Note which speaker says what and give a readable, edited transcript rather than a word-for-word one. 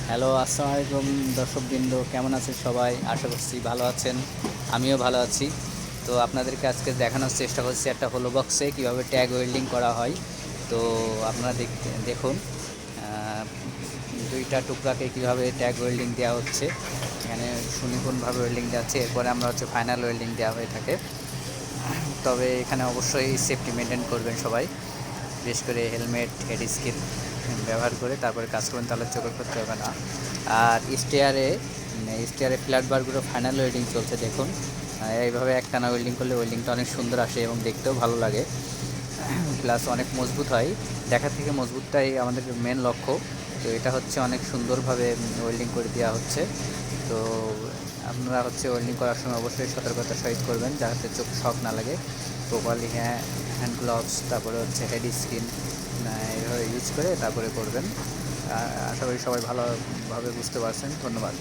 Speaker 1: Hello, আসসালামু আলাইকুম দর্শকবৃন্দ, কেমন আছেন সবাই? আশা করছি ভালো আছেন। আমিও ভালো আছি। তো আপনাদেরকে আজকে দেখানোর চেষ্টা করছি একটা হলো বক্সে কীভাবে ট্যাগ ওয়েল্ডিং করা হয়। তো আপনারা দেখুন দুইটা টুকরাকে কীভাবে ট্যাগ ওয়েল্ডিং দেওয়া হচ্ছে। এখানে সুনিপুণভাবে ওয়েল্ডিং দেওয়া হচ্ছে, এরপরে আমরা ফাইনাল ওয়েল্ডিং দেওয়া হয়ে থাকে। তবে এখানে অবশ্যই সেফটি মেনটেন করবেন সবাই, বিশেষ করে হেলমেট, হেড স্কিন ব্যবহার করে তারপরে কাজ করবেন, তাহলে চোখের ক্ষতি হবে না। আর স্টেয়ারে ফ্ল্যাট বারগুলো ফাইনাল ওয়েল্ডিং চলছে দেখুন। এইভাবে একটানা ওয়েল্ডিং করলে ওয়েল্ডিংটা অনেক সুন্দর আসে এবং দেখতেও ভালো লাগে, প্লাস অনেক মজবুত হয়। দেখা থেকে মজবুতটাই আমাদের মেন লক্ষ্য। তো এটা অনেক সুন্দরভাবে ওয়েল্ডিং করে দেওয়া হচ্ছে। তো আপনারা ওয়েল্ডিং করার সময় অবশ্যই সতর্কতার সহিত করবেন, যাতে চোখ শক না লাগে। প্রপারলি হ্যান্ড গ্লাভস, তারপরে হেড স্কিন এইভাবে ইউজ করে তারপরে করবেন। আশা করি সবাই ভালোভাবে বুঝতে পারছেন। ধন্যবাদ।